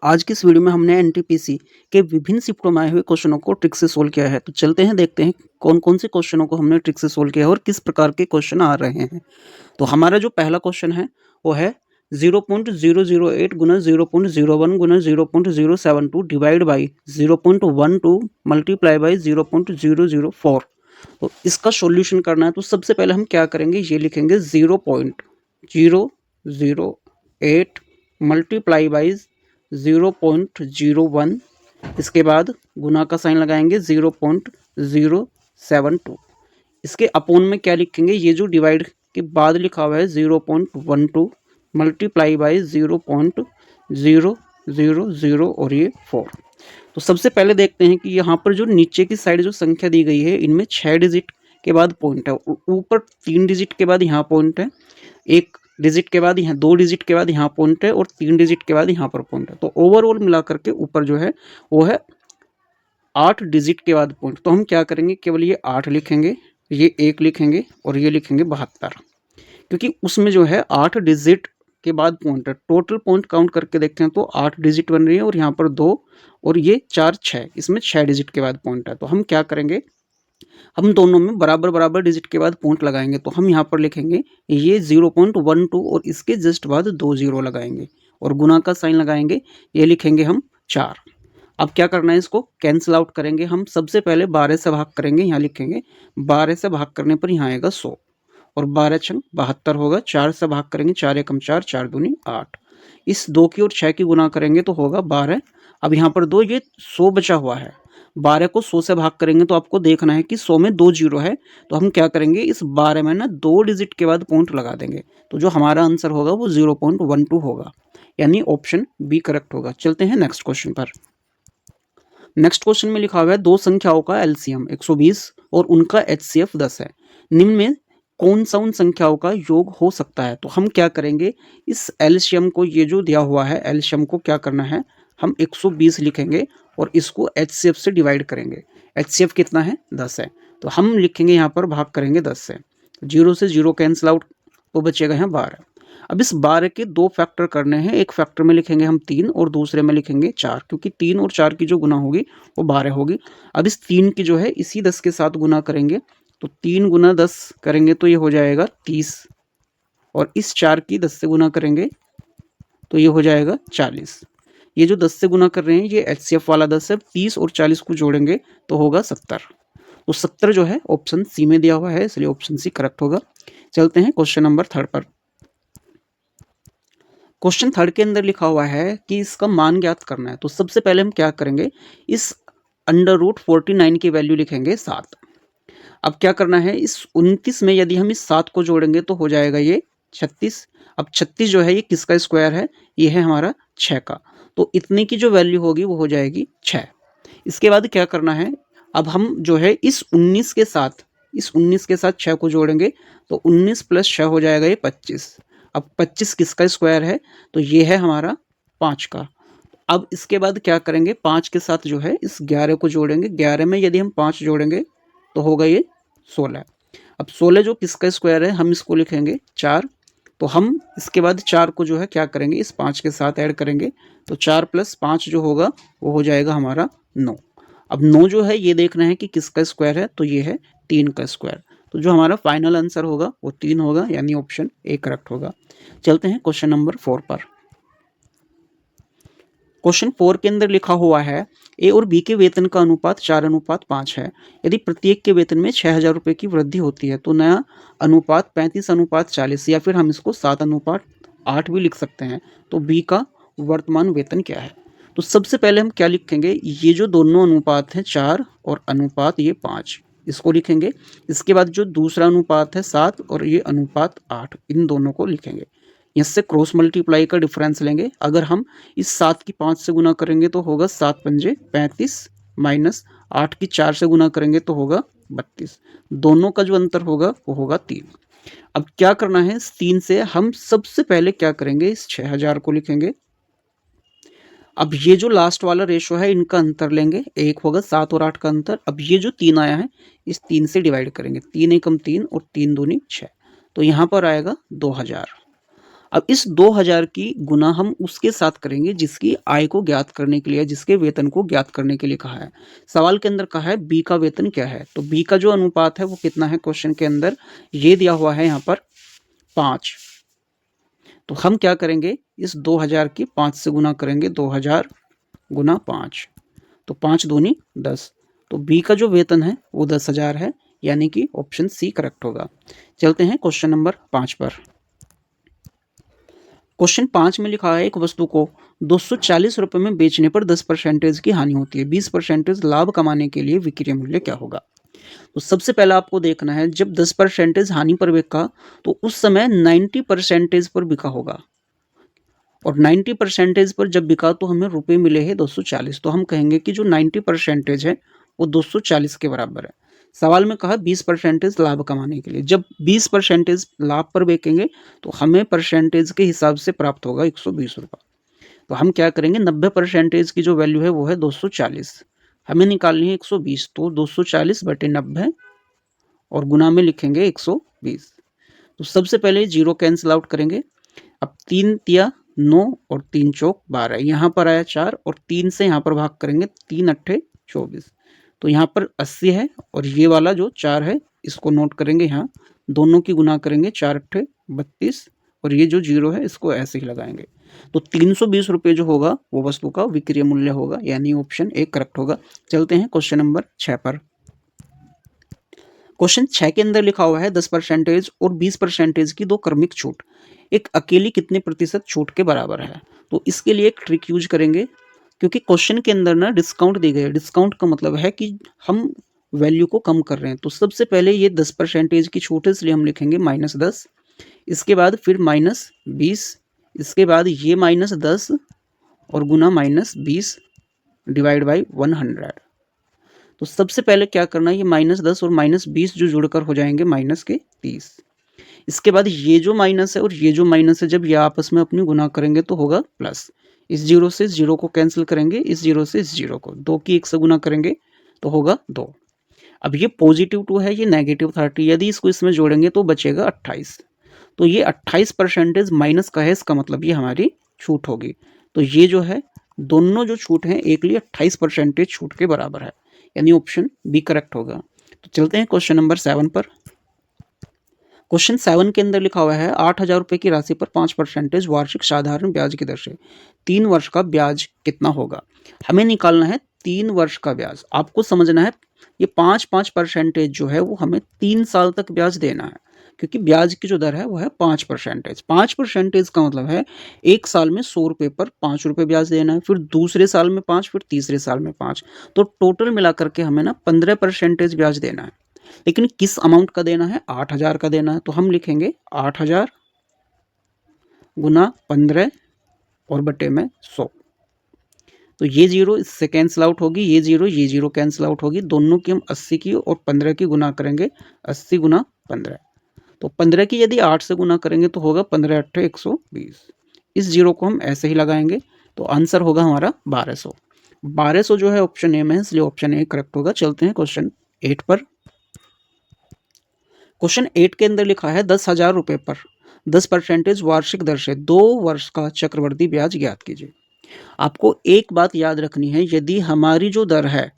आज की इस वीडियो में हमने एनटीपीसी के विभिन्न शिफ्टों में आए हुए क्वेश्चनों को ट्रिक से सोल्व किया है। तो चलते हैं, देखते हैं कौन-कौन से क्वेश्चनों को हमने ट्रिक से सोल्व किया है और किस प्रकार के क्वेश्चन आ रहे हैं। तो हमारा जो पहला क्वेश्चन है वो है 0.008 गुना 0.01 गुना 0.072 डिवाइड बाई 0.12 मल्टीप्लाई बाई 0.004। तो इसका सॉल्यूशन करना है तो सबसे पहले हम क्या करेंगे, ये लिखेंगे 0.008 मल्टीप्लाई बाई 0.01, इसके बाद गुना का साइन लगाएंगे 0.072। इसके अपोन में क्या लिखेंगे, ये जो डिवाइड के बाद लिखा हुआ है 0.12 मल्टीप्लाई बाई 0.000 और ये 4। तो सबसे पहले देखते हैं कि यहाँ पर जो नीचे की साइड जो संख्या दी गई है इनमें 6 डिजिट के बाद पॉइंट है, ऊपर 3 डिजिट के बाद यहाँ पॉइंट है, 1 डिजिट के बाद यहाँ 2 डिजिट के बाद यहाँ पॉइंट है और 3 डिजिट के बाद यहाँ पर पॉइंट है। तो ओवरऑल मिला करके ऊपर जो है वो है 8 डिजिट के बाद पॉइंट। तो हम क्या करेंगे, केवल ये 8 लिखेंगे, ये 1 लिखेंगे और ये लिखेंगे 72, क्योंकि उसमें जो है 8 डिजिट के बाद पॉइंट है। टोटल पॉइंट काउंट करके देखते हैं तो 8 डिजिट बन रही है और यहाँ पर 2 और ये 4 6, इसमें 6 डिजिट के बाद पॉइंट है। तो हम क्या करेंगे, हम दोनों में बराबर बराबर डिजिट के बाद पॉइंट लगाएंगे। तो हम यहाँ पर लिखेंगे ये 0.12 और इसके जस्ट बाद 2 0 लगाएंगे और गुना का साइन लगाएंगे, ये लिखेंगे हम 4। अब क्या करना है, इसको कैंसिल आउट करेंगे। हम सबसे पहले 12 से भाग करेंगे, यहाँ लिखेंगे 12 से भाग करने पर यहाँ आएगा 100 और 12 छंग 72 होगा। 4 से भाग करेंगे, 4 एकम 4, 4 दूनी 8। इस 2 की और 6 की गुना करेंगे तो होगा 12। अब यहाँ पर 2, ये 100 बचा हुआ है, 12 को 100 से भाग करेंगे तो आपको देखना है कि 100 में 2 जीरो है। तो हम क्या करेंगे, इस 12 में ना 2 डिजिट के बाद पॉइंट लगा देंगे। तो जो हमारा आंसर होगा वो 0.12 होगा, यानी ऑप्शन बी करेक्ट होगा। चलते हैं नेक्स्ट क्वेश्चन पर। नेक्स्ट क्वेश्चन में लिखा हुआ है दो संख्याओं का एलसीएम 120 और उनका एचसीएफ 10 है, निम्न में कौन सा उन संख्याओं का योग हो सकता है। तो हम क्या करेंगे, इस एलसीएम को, ये जो दिया हुआ है एलसीएम को क्या करना है, हम 120 लिखेंगे और इसको एचसीएफ से डिवाइड करेंगे। एचसीएफ कितना है, 10 है। तो हम लिखेंगे यहाँ पर भाग करेंगे 10 से, 0 से 0 कैंसिल आउट तो बचेगा यहाँ 12। अब इस 12 के 2 फैक्टर करने हैं, एक फैक्टर में लिखेंगे हम 3 और दूसरे में लिखेंगे 4, क्योंकि 3 और 4 की जो गुना होगी वो 12 होगी। अब इस 3 की जो है इसी 10 के साथ गुना करेंगे, तो 3 गुना 10 करेंगे तो ये हो जाएगा 30 और इस 4 की 10 से गुना करेंगे तो ये हो जाएगा 40। ये जो 10 से गुना कर रहे हैं ये एचसीएफ वाला 10 है, 30 और 40 को जोड़ेंगे तो होगा 70। तो 70 जो है ऑप्शन सी में दिया हुआ है, इसलिए ऑप्शन सी करेक्ट होगा। चलते हैं क्वेश्चन नंबर 3 पर। क्वेश्चन 3 के अंदर लिखा हुआ है कि इसका मान ज्ञात करना है। तो सबसे पहले हम क्या करेंगे, इस √49 की वैल्यू लिखेंगे 7। अब क्या करना है, इस 29 में यदि हम इस 7 को जोड़ेंगे तो हो जाएगा ये 36। अब 36 जो है ये किसका स्क्वायर है, ये है हमारा 6 का। तो इतने की जो वैल्यू होगी वो हो जाएगी 6। इसके बाद क्या करना है, अब हम जो है इस 19 के साथ 6 को जोड़ेंगे तो 19 + 6 हो जाएगा ये 25। अब 25 किसका स्क्वायर है, तो ये है हमारा 5 का। अब इसके बाद क्या करेंगे, 5 के साथ जो है इस 11 को जोड़ेंगे, 11 में यदि हम 5 जोड़ेंगे तो होगा ये 16। अब 16 जो किसका स्क्वायर है, हम इसको लिखेंगे 4। तो हम इसके बाद 4 को जो है क्या करेंगे, इस 5 के साथ ऐड करेंगे तो 4 + 5 जो होगा वो हो जाएगा हमारा 9। अब 9 जो है ये देखना है कि किसका स्क्वायर है, तो ये है 3 का स्क्वायर। तो जो हमारा फाइनल आंसर होगा वो 3 होगा, यानी ऑप्शन ए करेक्ट होगा। चलते हैं क्वेश्चन नंबर 4 पर। क्वेश्चन 4 के अंदर लिखा हुआ है ए और बी के वेतन का अनुपात 4:5 है। यदि प्रत्येक के वेतन में 6,000 रुपये की वृद्धि होती है तो नया अनुपात 35:40, या फिर हम इसको 7:8 भी लिख सकते हैं। तो बी का वर्तमान वेतन क्या है। तो सबसे पहले हम क्या लिखेंगे, ये जो दोनों अनुपात हैं 4 और अनुपात ये 5, इसको लिखेंगे। इसके बाद जो दूसरा अनुपात है 7 और ये अनुपात 8, इन दोनों को लिखेंगे। इससे क्रॉस मल्टीप्लाई का डिफरेंस लेंगे। अगर हम इस 7 की 5 से गुना करेंगे तो होगा 7 पंजे 35 माइनस 8 की 4 से गुना करेंगे तो होगा 32। दोनों का जो अंतर होगा वो होगा 3। अब क्या करना है, इस 3 से हम सबसे पहले क्या करेंगे, इस 6,000 को लिखेंगे। अब ये जो लास्ट वाला रेशो है इनका अंतर लेंगे, एक होगा 7 और 8 का अंतर। अब ये जो 3 आया है इस 3 से डिवाइड करेंगे, 3 एकम 3 और 3 दूनी 6, तो यहाँ पर आएगा 2000। अब इस 2000 की गुना हम उसके साथ करेंगे जिसकी आय को ज्ञात करने के लिए, जिसके वेतन को ज्ञात करने के लिए कहा है। सवाल के अंदर कहा है बी का वेतन क्या है, तो बी का जो अनुपात है वो कितना है क्वेश्चन के अंदर, ये दिया हुआ है यहाँ पर 5। तो हम क्या करेंगे, इस 2000 की 5 से गुना करेंगे, 2000 गुना 5, तो 5 दूनी 10। तो बी का जो वेतन है वो 10,000 है, यानी कि ऑप्शन सी करेक्ट होगा। चलते हैं क्वेश्चन नंबर 5 पर। क्वेश्चन 5 में लिखा है एक वस्तु को 240 रुपए में बेचने पर 10% की हानि होती है, 20% लाभ कमाने के लिए विक्रय मूल्य क्या होगा। तो सबसे पहला आपको देखना है, जब 10% हानि पर बिका तो उस समय 90% पर बिका होगा, और 90% पर जब बिका तो हमें रुपए मिले हैं 240। तो हम कहेंगे कि जो 90% है वो 240 के बराबर है। सवाल में कहा 20% लाभ कमाने के लिए, जब 20% लाभ पर बेचेंगे तो हमें परसेंटेज के हिसाब से प्राप्त होगा 120 रुपये। तो हम क्या करेंगे, 90% की जो वैल्यू है वो है 240, हमें निकालनी है 120, तो 240 बटे 90 और गुना में लिखेंगे 120। तो सबसे पहले जीरो कैंसिल आउट करेंगे। अब 3 तिया 9 और 3 चौक 12, यहाँ पर आया 4 और 3 से यहाँ पर भाग करेंगे, 3 अट्ठे 24। तो यहाँ पर 80 है, और ये वाला जो 4 है इसको नोट करेंगे, यहाँ दोनों की गुना करेंगे, 4 अट्ठे 32, और ये जो जीरो है इसको ऐसे ही लगाएंगे। तो 320 रुपये जो होगा वो वस्तु का विक्रय मूल्य होगा, यानी ऑप्शन ए करेक्ट होगा। चलते हैं क्वेश्चन नंबर 6 पर। क्वेश्चन 6 के अंदर लिखा हुआ है 10% और 20% की दो क्रमिक छूट एक अकेली कितने प्रतिशत छूट के बराबर है। तो इसके लिए एक ट्रिक यूज करेंगे, क्योंकि क्वेश्चन के अंदर ना डिस्काउंट दी गई है। डिस्काउंट का मतलब है कि हम वैल्यू को कम कर रहे हैं। तो सबसे पहले ये 10% की छूट है, इसलिए हम लिखेंगे -10, इसके बाद फिर -20, इसके बाद ये -10 और गुना -20 डिवाइड बाई 100। तो सबसे पहले क्या करना है, ये -10 और -20 जो जुड़कर हो जाएंगे -30। इसके बाद ये जो माइनस है और ये जो माइनस है, जब ये आपस में अपनी गुना करेंगे तो होगा प्लस। इस जीरो से इस जीरो को कैंसिल करेंगे, इस जीरो से इस जीरो को, 2 की 1 से गुना करेंगे तो होगा 2। अब ये +2 है, ये -30, यदि इसको इसमें जोड़ेंगे तो बचेगा 28। तो ये 28% माइनस का है, इसका मतलब ये हमारी छूट होगी। तो ये जो है दोनों जो छूट हैं एक लिए 28% छूट के बराबर है, यानी ऑप्शन बी करेक्ट होगा। तो चलते हैं क्वेश्चन नंबर 7 पर। क्वेश्चन 7 के अंदर लिखा हुआ है 8,000 रुपए की राशि पर 5% वार्षिक साधारण ब्याज की दर से 3 वर्ष का ब्याज कितना होगा। हमें निकालना है 3 वर्ष का ब्याज। आपको समझना है ये 5% जो है वो हमें 3 साल तक ब्याज देना है, क्योंकि ब्याज की जो दर है वो है 5%। 5% का मतलब है एक साल में 100 रुपये पर 5 रुपये ब्याज देना है, फिर दूसरे साल में 5, फिर तीसरे साल में 5। तो टोटल मिलाकर के हमें ना 15% ब्याज देना है। लेकिन किस अमाउंट का देना है, 8,000 का देना है। तो हम लिखेंगे 8,000 गुना 15 और बटे में 100। तो ये जीरो इससे कैंसिल आउट होगी, ये जीरो कैंसिल आउट होगी, दोनों की हम 80 की और 15 की गुना करेंगे, 80 गुना 15। तो 15 की यदि 8 से गुना करेंगे तो होगा 15 अट्ठे 120। इस जीरो को हम ऐसे ही लगाएंगे, तो आंसर होगा हमारा 1200। 1200 जो है ऑप्शन ए में है, इसलिए ऑप्शन ए करेक्ट होगा। चलते हैं क्वेश्चन 8 पर। क्वेश्चन 8 के अंदर लिखा है 10,000 रुपये पर 10% वार्षिक दर से 2 वर्ष का चक्रवृद्धि ब्याज ज्ञात कीजिए। आपको एक बात याद रखनी है, यदि हमारी जो दर है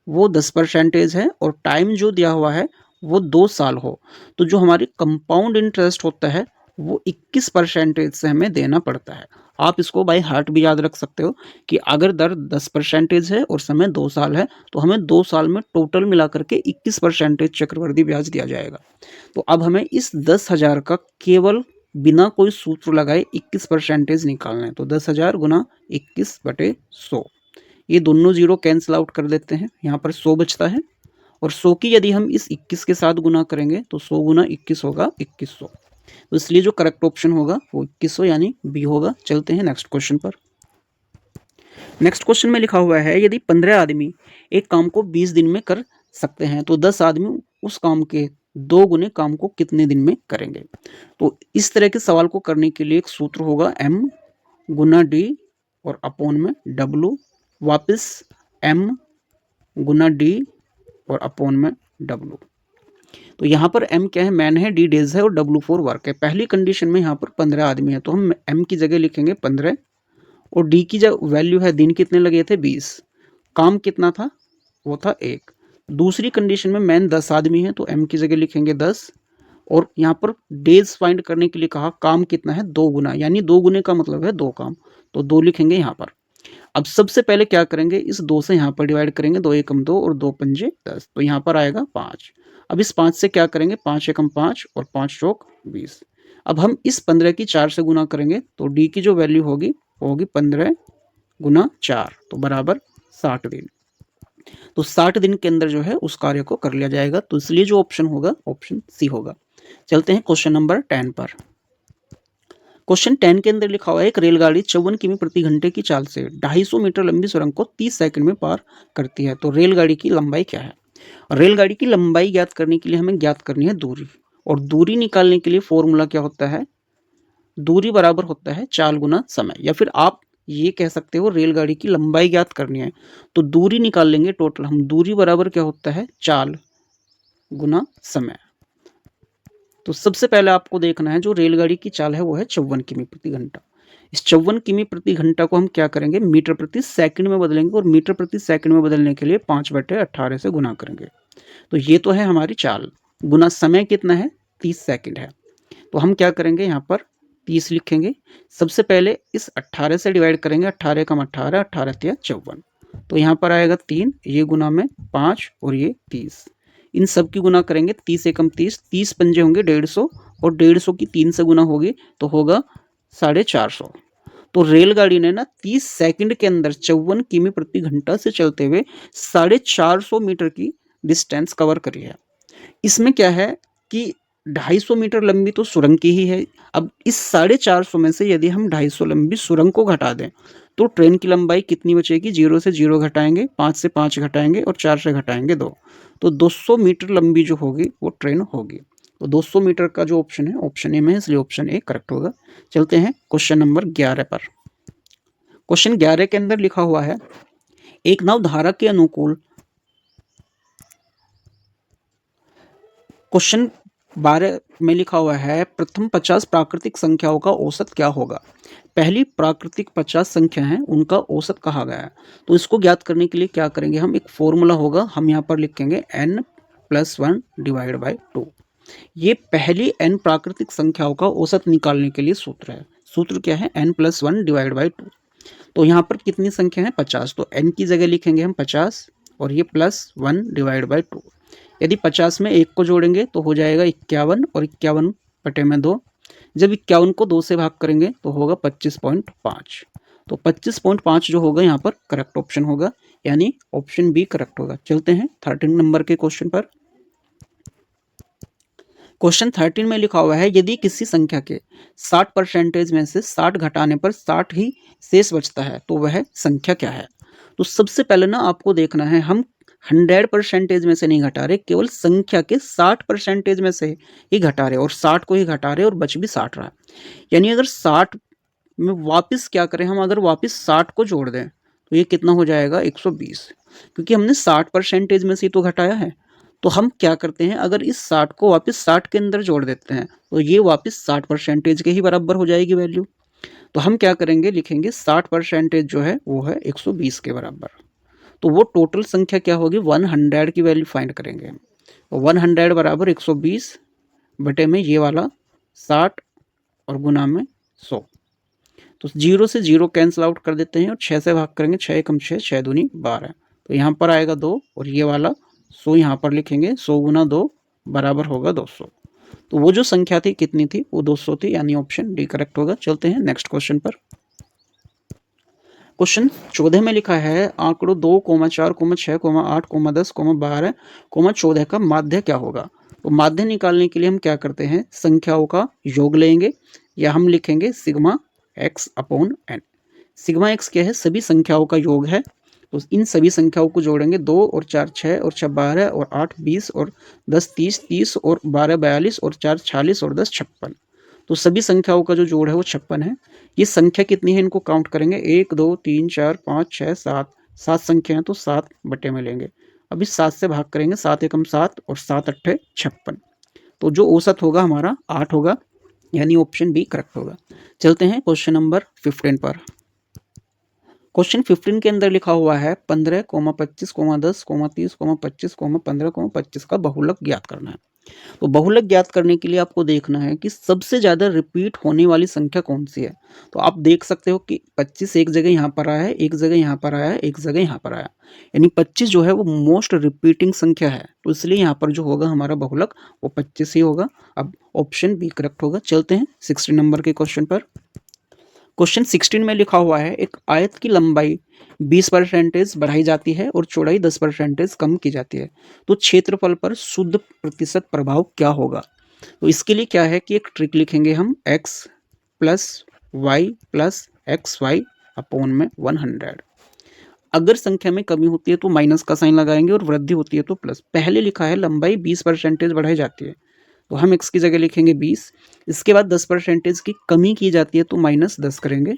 वो 10% है और टाइम जो दिया हुआ है वो 2 साल हो, तो जो हमारी कंपाउंड इंटरेस्ट होता है वो 21% से हमें देना पड़ता है। आप इसको बाय हार्ट भी याद रख सकते हो कि अगर दर 10% है और समय 2 साल है तो हमें 2 साल में टोटल मिलाकर के 21% चक्रवृद्धि ब्याज दिया जाएगा। तो अब हमें इस 10,000 का केवल बिना कोई सूत्र लगाए 21% निकालना है। तो 10,000 गुना 21 बटे 100, ये दोनों जीरो कैंसिल आउट कर देते हैं, यहाँ पर 100 बचता है, और 100 की यदि हम इस 21 के साथ गुना करेंगे तो 100 गुना 21 होगा 2100। तो इसलिए जो करेक्ट ऑप्शन होगा वो 2100 यानी बी होगा। चलते हैं नेक्स्ट क्वेश्चन पर। नेक्स्ट क्वेश्चन में लिखा हुआ है यदि 15 आदमी एक काम को 20 दिन में कर सकते हैं तो 10 आदमी उस काम के 2 गुने काम को कितने दिन में करेंगे। तो इस तरह के सवाल को करने के लिए एक सूत्र होगा m गुना d और अपॉन में w, वापस m गुना d और अपॉन में w। तो यहाँ पर m क्या है, मैन है, d डेज है और W4 वर्क है। पहली कंडीशन में यहाँ पर 15 आदमी है, तो हम m की जगह लिखेंगे 15 और d की जो वैल्यू है, दिन कितने लगे थे 20, काम कितना था, वो था 1। दूसरी कंडीशन में मैन 10 आदमी है, तो m की जगह लिखेंगे 10 और यहाँ पर डेज फाइंड करने के लिए कहा काम कितना है, 2 गुना, यानी 2 गुने का मतलब है 2 काम, तो 2 लिखेंगे यहाँ पर। अब सबसे पहले क्या करेंगे, इस 2 से यहाँ पर डिवाइड करेंगे, 2 एकम 2 और 2 पंजे 10, तो यहाँ पर आएगा 5। अब इस 5 से क्या करेंगे, 5 एकम 5 और 5 चौक 20। अब हम इस 15 की 4 से गुना करेंगे, तो डी की जो वैल्यू होगी वो होगी 15 गुना 4, तो बराबर 60 दिन। तो 60 दिन के अंदर जो है उस कार्य को कर लिया जाएगा, तो इसलिए जो ऑप्शन होगा ऑप्शन सी होगा। चलते हैं क्वेश्चन नंबर 10 पर। क्वेश्चन 10 के अंदर लिखा हुआ है, एक रेलगाड़ी 54 किमी प्रति घंटे की चाल से 250 मीटर लंबी सुरंग को 30 सेकंड में पार करती है, तो रेलगाड़ी की लंबाई क्या है। रेलगाड़ी की लंबाई ज्ञात करने के लिए हमें ज्ञात करनी है दूरी, और दूरी निकालने के लिए फॉर्मूला क्या होता है, दूरी बराबर होता है चाल गुना समय, या फिर आप ये कह सकते हो रेलगाड़ी की लंबाई ज्ञात करनी है तो दूरी निकाल लेंगे टोटल हम, दूरी बराबर क्या होता है, चाल गुना समय। तो सबसे पहले आपको देखना है जो रेलगाड़ी की चाल है वो है 54 किमी प्रति घंटा। इस 54 किमी प्रति घंटा को हम क्या करेंगे, मीटर प्रति सेकंड में बदलेंगे, और मीटर प्रति सेकंड में बदलने के लिए 5/18 से गुना करेंगे। तो ये तो है हमारी चाल, गुना समय कितना है, 30 सेकंड है। तो हम क्या करेंगे, यहाँ पर 30 लिखेंगे। सबसे पहले इस 18 से डिवाइड करेंगे, 18 कम 18, 18 तिया 54, तो यहाँ पर आएगा 3, ये गुना में 5 और ये 30, इन सब की गुना करेंगे, 30 एकम 30, 30 पंजे होंगे 150 और 150 की 3 से गुना होगी तो होगा 450। तो रेलगाड़ी ने ना 30 सेकंड के अंदर 54 किमी प्रति घंटा से चलते हुए 450 मीटर की डिस्टेंस कवर करी है। इसमें क्या है कि 250 मीटर लंबी तो सुरंग की ही है। अब इस 450 में से यदि हम 250 लंबी सुरंग को घटा दें तो ट्रेन की लंबाई कितनी बचेगी, 0 से 0 घटाएंगे, 5 से 5 घटाएंगे और 4 से घटाएंगे 2, तो 200 मीटर लंबी जो होगी वो ट्रेन होगी। तो 200 मीटर का जो ऑप्शन है ऑप्शन ए में है, इसलिए ऑप्शन ए करेक्ट होगा। चलते हैं क्वेश्चन नंबर 11 पर। क्वेश्चन 11 के अंदर लिखा हुआ है, एक नव धारा के अनुकूल, क्वेश्चन 12 में लिखा हुआ है, प्रथम 50 प्राकृतिक संख्याओं का औसत क्या होगा। पहली प्राकृतिक 50 संख्या हैं उनका औसत कहा गया है, तो इसको ज्ञात करने के लिए क्या करेंगे हम, एक फॉर्मूला होगा, हम यहाँ पर लिखेंगे n+1 डिवाइड बाई 2। ये पहली n प्राकृतिक संख्याओं का औसत निकालने के लिए सूत्र है। सूत्र क्या है, n+1 डिवाइड बाई 2। तो यहाँ पर कितनी संख्या है, 50, तो n की जगह लिखेंगे हम 50 और ये +1 डिवाइड बाई 2। यदि 50 में 1 को जोड़ेंगे तो हो जाएगा 51 और 51/2। जब 51 को 2 से भाग करेंगे तो होगा 25.5, तो 25.5 जो होगा यहाँ पर करेक्ट ऑप्शन होगा, यानी ऑप्शन बी करेक्ट होगा। चलते हैं 13 नंबर के क्वेश्चन पर। क्वेश्चन 13 में लिखा हुआ है, यदि किसी संख्या के 60% में से 60 घटाने पर 60 ही शेष बचता है तो वह संख्या क्या है। तो सबसे पहले ना आपको देखना है, हम 100% में से नहीं घटा रहे, केवल संख्या के 60% में से ही घटा रहे, और 60 को ही घटा रहे और बच भी 60 रहा। यानी अगर 60 में वापस क्या करें हम, अगर वापस 60 को जोड़ दें तो ये कितना हो जाएगा, 120, क्योंकि हमने 60% में से तो घटाया है। तो हम क्या करते हैं, अगर इस 60 को वापस 60 के अंदर जोड़ देते हैं तो ये वापस 60% के ही बराबर हो जाएगी वैल्यू। तो हम क्या करेंगे, लिखेंगे 60% जो है वो है 120 के बराबर। तो वो टोटल संख्या क्या होगी, 100 की वैल्यू फाइंड करेंगे हम। तो 100 बराबर 120 बटे में ये वाला 60 और गुना में 100, तो 0 से 0 कैंसिल आउट कर देते हैं और 6 से भाग करेंगे, 6 एकम 6, 6 दूनी 12, तो यहाँ पर आएगा 2 और ये वाला 100 यहाँ पर लिखेंगे, 100 गुना 2 बराबर होगा 200। तो वो जो संख्या थी कितनी थी, वो 200 थी, यानी ऑप्शन डी करेक्ट होगा। चलते हैं नेक्स्ट क्वेश्चन पर। क्वेश्चन 14 में लिखा है, आंकड़ों 2, 4, 6, 8, 10, 12, 14 का माध्य क्या होगा। तो माध्य निकालने के लिए हम क्या करते हैं, संख्याओं का योग लेंगे, या हम लिखेंगे sigma x upon n। Sigma x क्या है, सभी संख्याओं का योग है, तो इन सभी संख्याओं को जोड़ेंगे, 2 और 4 6 और 6 12 और 8 20 और 10 30, 30 और 12 42 और 4 46 और 10 56। तो सभी संख्याओं का जो जोड़ है वो 56 है। ये संख्या कितनी है, इनको काउंट करेंगे, 1 2 3 4 5 6 7, 7 संख्या है तो 7 बटे में लेंगे। अब इस 7 से भाग करेंगे, 7 एकम 7 और 7 अट्ठे 56, तो जो औसत होगा हमारा 8 होगा, यानी ऑप्शन बी करेक्ट होगा। चलते हैं क्वेश्चन नंबर 15 पर। क्वेश्चन 15 के अंदर लिखा हुआ है 15, 25, 10, 30, 25, 15, 25 का बहुलक ज्ञात करना है। तो बहुलक ज्ञात करने के लिए आपको देखना है कि सबसे ज़्यादा रिपीट होने वाली संख्या कौन सी है। तो आप देख सकते हो कि 25 एक जगह यहाँ पर आया है, एक जगह यहाँ पर आया है, एक जगह यहाँ पर आया, यानी 25 जो है वो मोस्ट रिपीटिंग संख्या है, तो इसलिए यहाँ पर जो होगा हमारा बहुलक वो 25 ही होगा। अब ऑप्शन बी करेक्ट होगा। चलते हैं 16 नंबर के क्वेश्चन पर। क्वेश्चन 16 में लिखा हुआ है एक आयत की लंबाई 20% बढ़ाई जाती है और चौड़ाई 10% कम की जाती है, तो क्षेत्रफल पर शुद्ध प्रतिशत प्रभाव क्या होगा। तो इसके लिए क्या है कि एक ट्रिक लिखेंगे हम, x plus y plus x y upon में 100। अगर संख्या में कमी होती है तो माइनस का साइन लगाएंगे और वृद्धि होती है तो प्लस। पहले लिखा है लंबाई 20% बढ़ाई जाती है, तो हम x की जगह लिखेंगे 20। इसके बाद 10% की कमी की जाती है तो -10 करेंगे।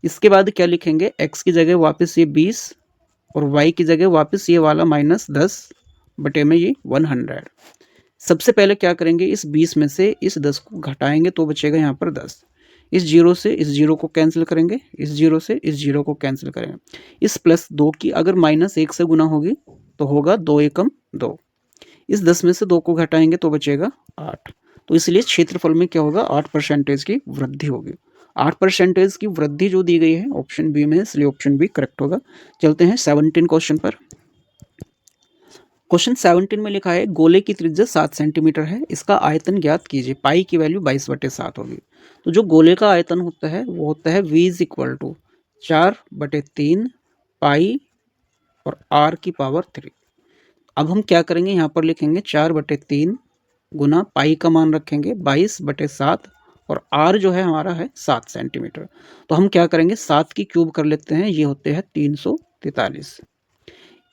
इसके बाद क्या लिखेंगे, x की जगह वापस ये 20 और y की जगह वापस ये वाला -10 बटे में ये 100। सबसे पहले क्या करेंगे, इस 20 में से इस 10 को घटाएंगे तो बचेगा यहाँ पर 10। इस जीरो से इस जीरो को कैंसिल करेंगे, इस जीरो से इस जीरो को कैंसिल करेंगे। इस +2 की अगर -1 से गुना होगी तो होगा 2 एकम 2। इस 10 में से 2 को घटाएंगे तो बचेगा 8। तो इसलिए क्षेत्रफल में क्या होगा, 8% की वृद्धि होगी। 8% की वृद्धि जो दी गई है ऑप्शन बी में, इसलिए ऑप्शन बी करेक्ट होगा। चलते हैं 17 क्वेश्चन पर। क्वेश्चन 17 में लिखा है गोले की त्रिज्या 7 सेंटीमीटर है, इसका आयतन ज्ञात कीजिए। पाई की वैल्यू 22/7 होगी। तो जो गोले का आयतन होता है वो होता है v = 4/3 पाई और r की पावर 3। अब हम क्या करेंगे, यहाँ पर लिखेंगे 4/3 गुना पाई का मान रखेंगे 22/7 और r जो है हमारा है 7 सेंटीमीटर। तो हम क्या करेंगे, 7 की क्यूब कर लेते हैं, ये होते हैं 343।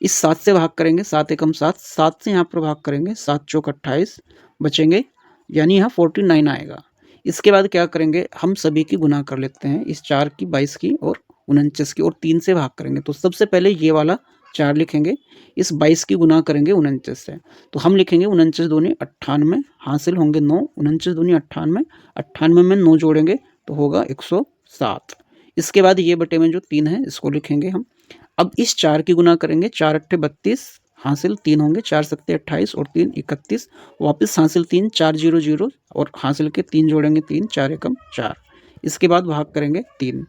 इस 7 से भाग करेंगे, 7 एकम 7, 7 से यहाँ पर भाग करेंगे, 7 चौक 28 बचेंगे, यानी यहाँ 49 आएगा। इसके बाद क्या करेंगे, हम सभी की गुना कर लेते हैं, इस 4 की 22 की और 49 की, और 3 से भाग करेंगे। तो सबसे पहले ये वाला 4 लिखेंगे, इस 22 की गुना करेंगे 49 से, तो हम लिखेंगे 49 दूनी 98, हासिल होंगे 9, 49 दूनी 98, 98 में 9 जोड़ेंगे तो होगा 107। इसके बाद ये बटे में जो 3 है इसको लिखेंगे हम। अब इस 4 की गुना करेंगे, 4 अट्ठे 32, हासिल 3 होंगे, 4 सत्ते 28 और 3 31, वापस हासिल 3, 4 0 0 और हासिल के 3 जोड़ेंगे 3, 4 एकम 4। इसके बाद भाग करेंगे 3।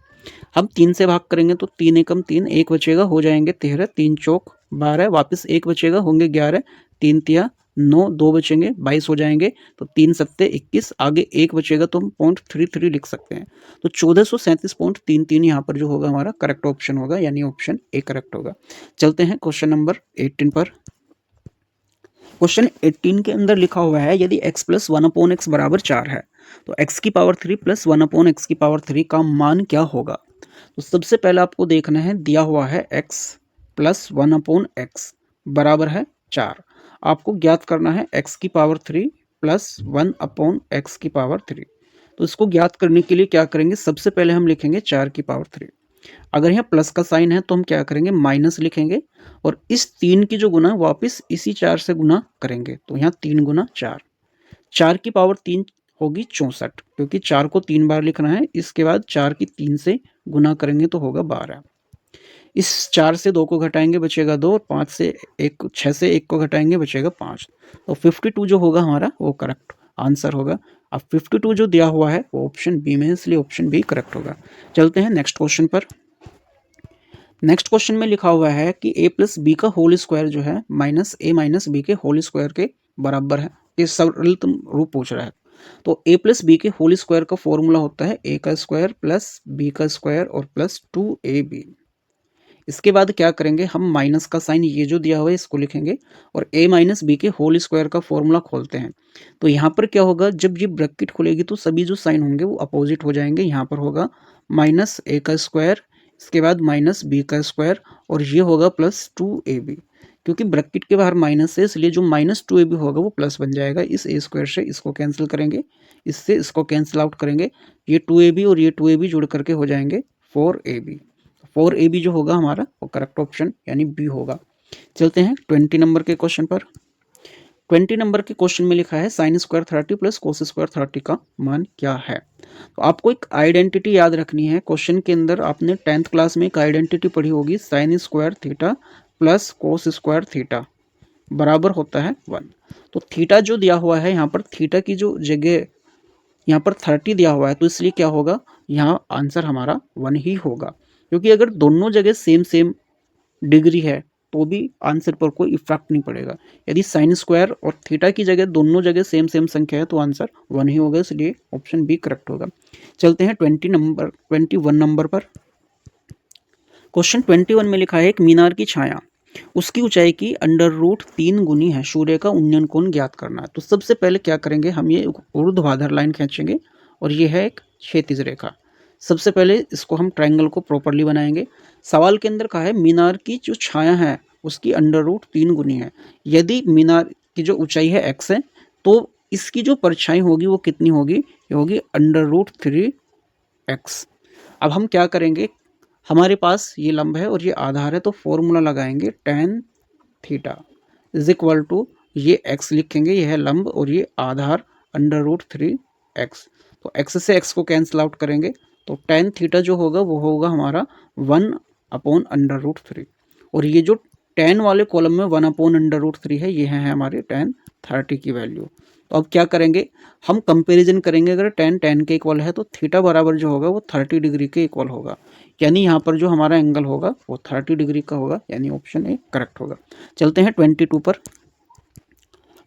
हम 3 से भाग करेंगे तो 3 एकम 3, 1 बचेगा, हो जाएंगे 13, 3 चौक 12, वापस 1 बचेगा, होंगे 11, 3 तिया 9, 2 बचेंगे 22 हो जाएंगे, तो 3 सत्ते 21, आगे 1 बचेगा तो हम 0.33 लिख सकते हैं। तो 1437.33 यहाँ पर जो होगा हमारा करेक्ट ऑप्शन होगा, यानी ऑप्शन ए करेक्ट होगा। चलते हैं क्वेश्चन नंबर 18 पर। क्वेश्चन 18 के अंदर लिखा हुआ है यदि x + 1/x बराबर 4 है तो x की पावर 3 + 1/x की पावर 3 का मान क्या होगा। तो सबसे पहले आपको देखना है, दिया हुआ है x + 1/x बराबर है 4। आपको ज्ञात करना है x की पावर 3 + 1/x की पावर 3। तो इसको ज्ञात करने के लिए क्या करेंगे, सबसे पहले हम लिखेंगे 4 की पावर 3। अगर यहाँ प्लस का साइन है तो हम क्या करेंगे, माइनस लिखेंगे और इस 3 की जो गुना वापस इसी 4 से गुना करेंगे, तो यहाँ 3 गुना 4, 4 की पावर 3 होगी 64, क्योंकि 4 को 3 बार लिखना है। इसके बाद 4 की 3 से गुना करेंगे तो होगा 12। इस 4 से 2 को घटाएंगे बचेगा 2, और 5 से 1, 6 से 1 को घटाएंगे बचेगा 5। तो 52 जो होगा हमारा वो करेक्ट आंसर होगा। अब 52 जो दिया हुआ है वो ऑप्शन बी में है, इसलिए ऑप्शन बी करेक्ट होगा। चलते हैं नेक्स्ट क्वेश्चन पर। नेक्स्ट क्वेश्चन में लिखा हुआ है कि a + b का होल स्क्वायर जो है -a - b के होल स्क्वायर के बराबर है। ये सरलतम रूप पूछ रहा है। तो a + b के होल स्क्वायर का फॉर्मूला होता है a का स्क्वायर प्लस b का स्क्वायर और प्लस 2ab। इसके बाद क्या करेंगे, हम माइनस का साइन ये जो दिया हुआ है इसको लिखेंगे और a - b के होल स्क्वायर का फॉर्मूला खोलते हैं। तो यहाँ पर क्या होगा, जब ये ब्रैकेट खुलेगी तो सभी जो साइन होंगे वो अपोजिट हो जाएंगे। यहाँ पर होगा -a का स्क्वायर, इसके बाद -b का स्क्वायर और ये होगा प्लस 2ab। क्योंकि ब्रैकेट के बाहर माइनस है इसलिए जो -2ab होगा वो प्लस बन जाएगा। इस a स्क्वायर से इसको कैंसिल करेंगे, इससे इसको कैंसिल आउट करेंगे, ये 2ab और ये 2ab जुड़ करके हो जाएंगे 4ab। 4ab जो होगा हमारा वो करेक्ट ऑप्शन यानी बी होगा। चलते हैं 20 नंबर के क्वेश्चन पर। 20 नंबर के क्वेश्चन में लिखा है sine square 30 plus cos square 30 का मान क्या है। तो आपको एक आइडेंटिटी याद रखनी है। क्वेश्चन के अंदर आपने 10th क्लास में एक आइडेंटिटी पढ़ी होगी, sine square theta plus cos square theta बराबर होता है 1। तो थीटा जो दिया हुआ है यहाँ पर, थीटा की जो जगह यहाँ पर 30 दिया हुआ है, तो इसलिए क्या होगा, यहाँ आंसर हमारा 1 ही होगा। क्योंकि अगर दोनों जगह सेम सेम डिग्री है तो भी आंसर पर कोई इफेक्ट नहीं पड़ेगा। यदि साइन स्क्वायर और थीटा की जगह दोनों जगह सेम सेम संख्या है तो आंसर 1 ही होगा, इसलिए ऑप्शन बी करेक्ट होगा। चलते हैं 21 नंबर पर। क्वेश्चन 21 में लिखा है एक मीनार की छाया उसकी ऊंचाई की √3 गुनी है, सूर्य का उन्नयन कोण ज्ञात करना है। तो सबसे पहले क्या करेंगे, हम ये ऊर्ध्वाधर लाइन खींचेंगे और ये है एक क्षैतिज रेखा। सबसे पहले इसको हम ट्रायंगल को प्रॉपरली बनाएंगे। सवाल के अंदर कहा है मीनार की जो छाया है उसकी √3 गुनी है। यदि मीनार की जो ऊंचाई है x है तो इसकी जो परछाई होगी वो कितनी होगी, ये होगी √3x। अब हम क्या करेंगे, हमारे पास ये लंब है और ये आधार है, तो फॉर्मूला लगाएंगे tan theta is equal to, ये x लिखेंगे, ये है लंब और ये आधार √3x। तो x से x को कैंसिल आउट करेंगे तो tan थीटा जो होगा वो होगा हमारा 1/√3। और ये जो tan वाले कॉलम में 1/√3 है, ये है हमारे tan 30 की वैल्यू। तो अब क्या करेंगे, हम कंपैरिजन करेंगे। अगर tan के इक्वल है तो थीटा बराबर जो होगा वो 30 डिग्री के इक्वल होगा, यानी यहाँ पर जो हमारा एंगल होगा वो 30 डिग्री का होगा, यानी ऑप्शन ए करेक्ट होगा। चलते हैं 22 पर।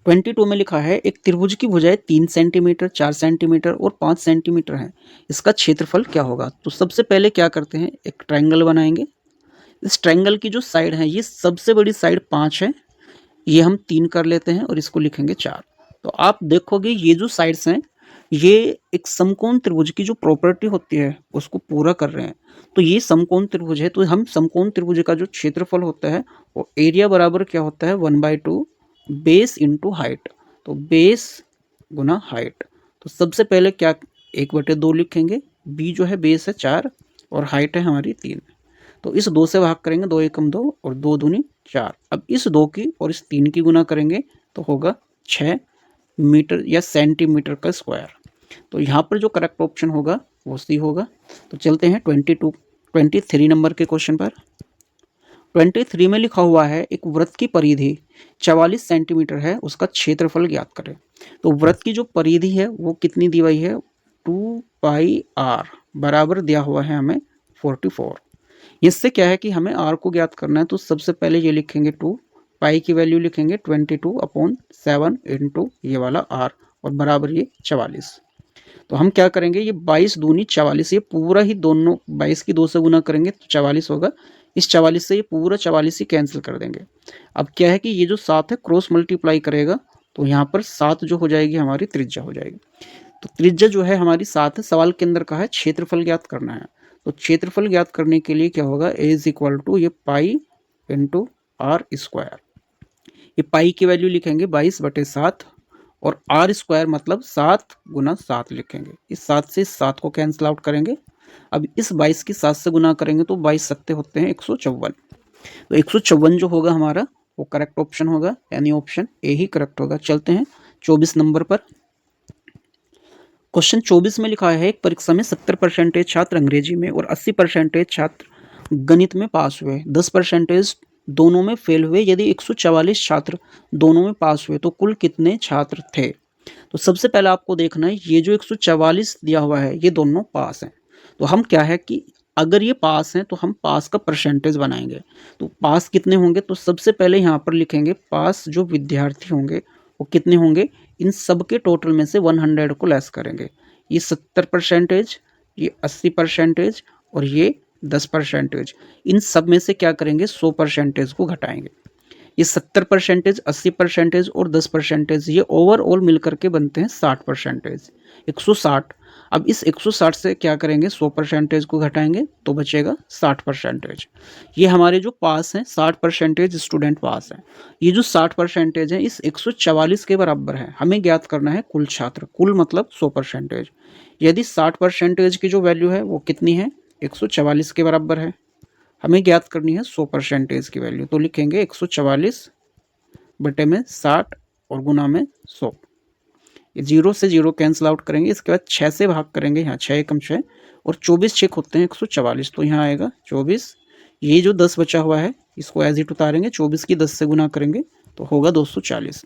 22 में लिखा है एक त्रिभुज की भुजाएं 3 सेंटीमीटर, 4 सेंटीमीटर और 5 सेंटीमीटर है, इसका क्षेत्रफल क्या होगा। तो सबसे पहले क्या करते हैं, एक ट्रायंगल बनाएंगे। इस ट्रायंगल की जो साइड है, ये सबसे बड़ी साइड 5 है, ये हम 3 कर लेते हैं और इसको लिखेंगे 4। तो आप देखोगे ये जो साइड्स हैं ये एक समकोण त्रिभुज की जो प्रॉपर्टी होती है उसको पूरा कर रहे हैं। तो ये समकोण त्रिभुज है, तो हम समकोण त्रिभुज का जो क्षेत्रफल होता है वो एरिया बराबर क्या होता है, 1/2 बेस इंटू हाइट। तो बेस गुना हाइट। तो सबसे पहले क्या 1/2 लिखेंगे, बी जो है बेस है 4 और हाइट है हमारी 3। तो इस 2 से भाग करेंगे, 2 एकम 2 और 2 दूनी 4। अब इस 2 की और इस 3 की गुना करेंगे तो होगा 6 मीटर या सेंटीमीटर का स्क्वायर। तो यहाँ पर जो करेक्ट ऑप्शन होगा वो सी होगा। तो चलते हैं 23 नंबर के क्वेश्चन पर। 23 में लिखा हुआ है एक वृत्त की परिधि 44 सेंटीमीटर है, उसका क्षेत्रफल ज्ञात करें। तो वृत्त की जो परिधि है वो कितनी दी हुई है, 2πr बराबर दिया हुआ है हमें 44। इससे क्या है कि हमें r को ज्ञात करना है, तो सबसे पहले ये लिखेंगे 2, पाई की वैल्यू लिखेंगे 22/7 इंटू ये वाला r और बराबर ये 44। तो हम क्या करेंगे, ये 22 दूनी 44, ये पूरा ही दोनों 22 की 2 से गुना करेंगे तो 44 होगा। इस 44 से ये पूरा 44 ही कैंसिल कर देंगे। अब क्या है कि ये जो 7 है क्रॉस मल्टीप्लाई करेगा तो यहाँ पर 7 जो हो जाएगी हमारी त्रिज्या हो जाएगी। तो त्रिज्या जो है हमारी 7 है। सवाल के अंदर कहा है क्षेत्रफल ज्ञात करना है, तो क्षेत्रफल ज्ञात करने के लिए क्या होगा, ए इज इक्वल टू ये पाई इंटू आर स्क्वायर। ये पाई की वैल्यू लिखेंगे 22/7 और आर स्क्वायर मतलब 7 गुना 7 लिखेंगे। इस 7 से इस 7 को कैंसिल आउट करेंगे। अब इस 22 की 7 से गुना करेंगे तो 22 सत्ते होते हैं 154। तो 154 जो होगा हमारा वो करेक्ट ऑप्शन होगा, यानी ऑप्शन ए ही करेक्ट होगा। चलते हैं 24 नंबर पर। क्वेश्चन 24 में लिखा है एक परीक्षा में 70% छात्र अंग्रेजी में और 80% छात्र गणित में पास हुए, 10% दोनों में फेल हुए। यदि 144 छात्र दोनों में पास हुए तो कुल कितने छात्र थे। तो सबसे पहले आपको देखना है ये जो 144 दिया हुआ है ये दोनों पास हैं। तो हम क्या है कि अगर ये पास हैं तो हम पास का परसेंटेज बनाएंगे। तो पास कितने होंगे, तो सबसे पहले यहाँ पर लिखेंगे पास जो विद्यार्थी होंगे वो कितने होंगे, इन सब के टोटल में से 100 को लेस करेंगे। ये 70%, ये 80% और ये 10%, इन सब में से क्या करेंगे 100% को घटाएंगे। ये 70%, 80% और 10% ये ओवरऑल मिलकर के बनते हैं 60%, 160। अब इस 160 से क्या करेंगे 100% को घटाएंगे तो बचेगा 60%। ये हमारे जो पास हैं 60% स्टूडेंट पास हैं। ये जो 60% है इस 144 के बराबर है। हमें ज्ञात करना है कुल छात्र, कुल मतलब 100%। यदि 60% की जो वैल्यू है वो कितनी है 144 के बराबर है, हमें ज्ञात करनी है 100% की वैल्यू, तो लिखेंगे 144 बटे में 60 और गुना में 100। ये 0 से 0 कैंसिल आउट करेंगे, इसके बाद 6 से भाग करेंगे, यहाँ 6 एकम 6 और 24 6 होते हैं 144, तो यहाँ आएगा 24। ये जो 10 बचा हुआ है इसको एज इट उतारेंगे, 24 की 10 से गुना करेंगे तो होगा 240।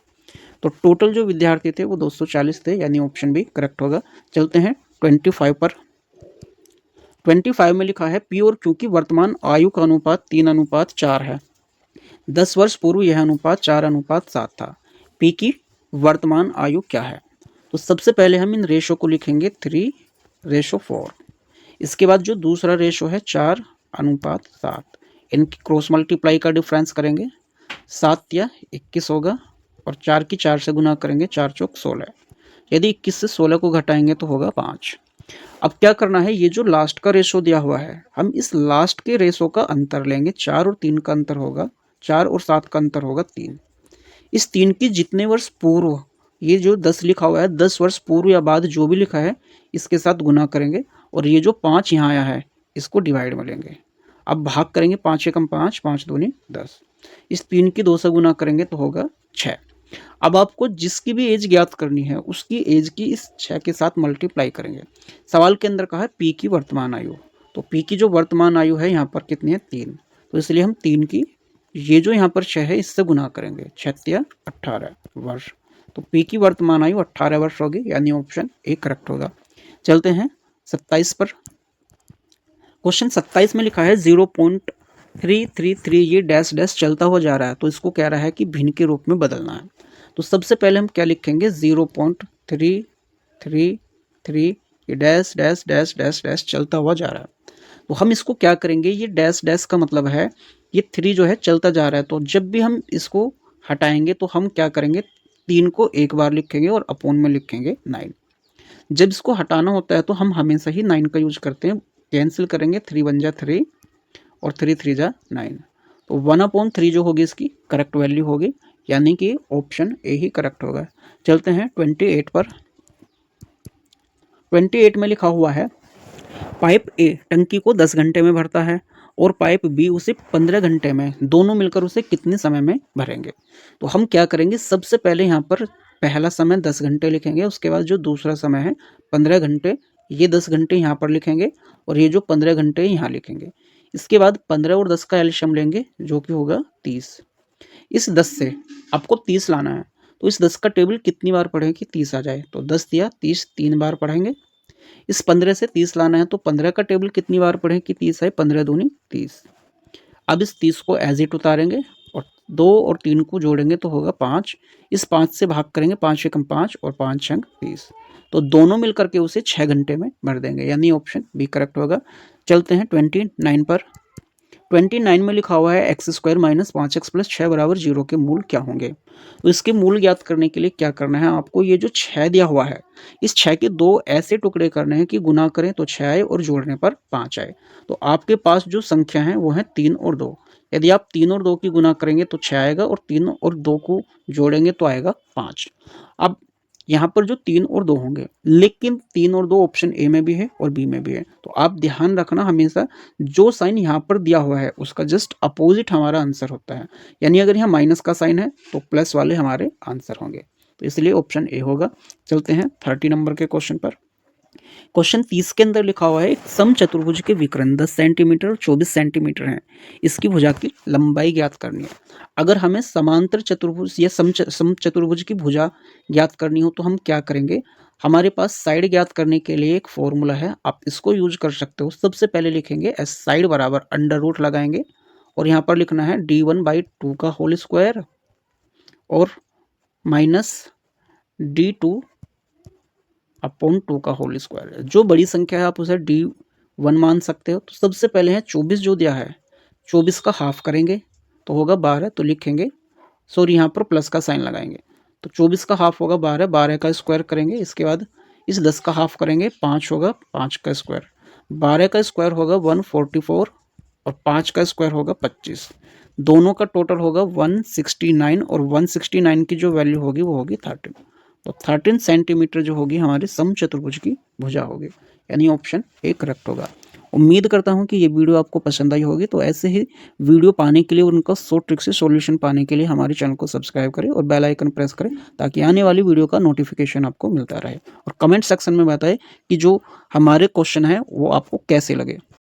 तो टोटल जो विद्यार्थी थे वो 240 थे, यानी ऑप्शन बी करेक्ट होगा। चलते हैं 25 पर। 25 में लिखा है पी और क्यू की वर्तमान आयु का अनुपात 3:4 है। 10 वर्ष पूर्व यह अनुपात 4:7 था। पी की वर्तमान आयु क्या है? तो सबसे पहले हम इन रेशो को लिखेंगे 3:4। इसके बाद जो दूसरा रेशो है 4:7, इनकी क्रॉस मल्टीप्लाई का डिफरेंस करेंगे, 7 या 21 होगा और 4 की 4 से गुना करेंगे, 4 चौक 16। यदि 21 से 16 को घटाएंगे तो होगा 5। अब क्या करना है, ये जो लास्ट का रेशो दिया हुआ है हम इस लास्ट के रेशो का अंतर लेंगे। 4 और 3 का अंतर होगा, 4 और 7 का अंतर होगा 3। इस 3 की जितने वर्ष पूर्व, ये जो 10 लिखा हुआ है 10 वर्ष पूर्व या बाद जो भी लिखा है इसके साथ गुना करेंगे और ये जो 5 यहाँ आया है इसको डिवाइड में लेंगे। अब भाग करेंगे, 5 एकम 5, 5 दूनी 10। इस 3 की 2 से गुना करेंगे तो होगा 6। अब आपको जिसकी भी एज ज्ञात करनी है उसकी एज की इस 6 के साथ मल्टीप्लाई करेंगे। सवाल के अंदर कहा है पी की वर्तमान आयु, तो पी की जो वर्तमान आयु है यहाँ पर कितनी है 3, तो इसलिए हम 3 की ये जो यहाँ पर 6 है इससे गुना करेंगे, 6 या 18 वर्ष। तो पी की वर्तमान आयु 18 वर्ष होगी, यानी ऑप्शन ए करेक्ट होगा। चलते हैं 27 पर। क्वेश्चन 27 में लिखा है 0.333 ये डैश डैश चलता हुआ जा रहा है, तो इसको कह रहा है कि भिन्न के रूप में बदलना है। तो सबसे पहले हम क्या लिखेंगे, 0.333 ये dash dash dash dash dash चलता हुआ जा रहा है। तो हम इसको क्या करेंगे, ये डैश डैश का मतलब है ये 3 जो है चलता जा रहा है, तो जब भी हम इसको हटाएंगे तो हम क्या करेंगे, 3 को एक बार लिखेंगे और अपोन में लिखेंगे 9। जब इसको हटाना होता है तो हम हमेशा ही 9 का यूज करते हैं। कैंसिल करेंगे, 3 1 जा 3 और 3 3 जा 9, तो 1/3 जो होगी इसकी करेक्ट वैल्यू होगी, यानी कि ऑप्शन ए ही करेक्ट होगा। चलते हैं 28 पर। 28 में लिखा हुआ है पाइप ए टंकी को 10 घंटे में भरता है और पाइप बी उसे 15 घंटे में, दोनों मिलकर उसे कितने समय में भरेंगे? तो हम क्या करेंगे, सबसे पहले यहाँ पर पहला समय 10 घंटे लिखेंगे, उसके बाद जो दूसरा समय है 15 घंटे, ये 10 घंटे यहाँ पर लिखेंगे और ये जो 15 घंटे यहाँ लिखेंगे। इसके बाद 15 और 10 का एलसीएम लेंगे जो कि होगा 30। इस 10 से आपको 30 लाना है, तो इस 10 का टेबल कितनी बार पढ़ें कि 30 आ जाए, तो 10 दिया 30 3 बार पढ़ेंगे। इस 15 से 30 लाना है, तो 15 का टेबल कितनी बार पढ़ें कि 30 है, 15 दूनी 30। अब इस 30 को एज इट उतारेंगे और 2 और 3 को जोड़ेंगे तो होगा 5। इस 5 से भाग करेंगे, 5 एकम 5 और 5 छंग 30, तो दोनों मिलकर के उसे 6 घंटे में भर देंगे, यानी ऑप्शन बी करेक्ट होगा। चलते हैं 29 पर। 29 में लिखा हुआ है x² - 5x + 6 = 0 के मूल क्या होंगे? तो इसके मूल ज्ञात करने के लिए क्या करना है आपको, ये जो 6 दिया हुआ है इस 6 के 2 ऐसे टुकड़े करने हैं कि गुना करें तो 6 आए और जोड़ने पर 5 आए। तो आपके पास जो संख्या है वो है 3 और 2। यदि आप 3 और 2 की गुना करेंगे तो 6 आएगा और 3 और 2 को जोड़ेंगे तो आएगा 5। अब यहाँ पर जो 3 और 2 होंगे, लेकिन 3 और 2 ऑप्शन ए में भी है और बी में भी है, तो आप ध्यान रखना हमेशा जो साइन यहाँ पर दिया हुआ है उसका जस्ट अपोजिट हमारा आंसर होता है, यानी अगर यहाँ माइनस का साइन है तो प्लस वाले हमारे आंसर होंगे, तो इसलिए ऑप्शन ए होगा। चलते हैं 30 नंबर के क्वेश्चन पर। क्वेश्चन 30 के अंदर लिखा हुआ है एक समचतुर्भुज के विकर्ण 10 सेंटीमीटर और 24 सेंटीमीटर हैं, इसकी भुजा की लंबाई ज्ञात करनी है। अगर हमें समांतर चतुर्भुज या समचतुर्भुज की भुजा ज्ञात करनी हो तो हम क्या करेंगे, हमारे पास साइड ज्ञात करने के लिए एक फॉर्मूला है, आप इसको यूज कर सकते हो। सबसे पहले लिखेंगे एस साइड बराबर √ लगाएंगे और यहाँ पर लिखना है d1/2 का होल स्क्वायर और माइनस d2/2 का होल स्क्वायर। जो बड़ी संख्या है आप उसे d1 मान सकते हो। तो सबसे पहले है 24 जो दिया है, 24 का हाफ करेंगे तो होगा 12, तो लिखेंगे, सॉरी यहाँ पर प्लस का साइन लगाएंगे, तो 24 का हाफ होगा 12, 12 का स्क्वायर करेंगे। इसके बाद इस 10 का हाफ करेंगे, 5 होगा, 5 का स्क्वायर, 12 का स्क्वायर होगा 144 और 5 का स्क्वायर होगा 25। दोनों का टोटल होगा 169 और 169 की जो वैल्यू होगी वो होगी 13। तो 13 सेंटीमीटर जो होगी हमारे समचतुर्भुज की भुजा होगी, यानी ऑप्शन ए करेक्ट होगा। उम्मीद करता हूँ कि ये वीडियो आपको पसंद आई होगी। तो ऐसे ही वीडियो पाने के लिए और उनका शॉर्ट ट्रिक से सॉल्यूशन पाने के लिए हमारे चैनल को सब्सक्राइब करें और बेल आइकन प्रेस करें, ताकि आने वाली वीडियो का नोटिफिकेशन आपको मिलता रहे। और कमेंट सेक्शन में बताएं कि जो हमारे क्वेश्चन हैं वो आपको कैसे लगे।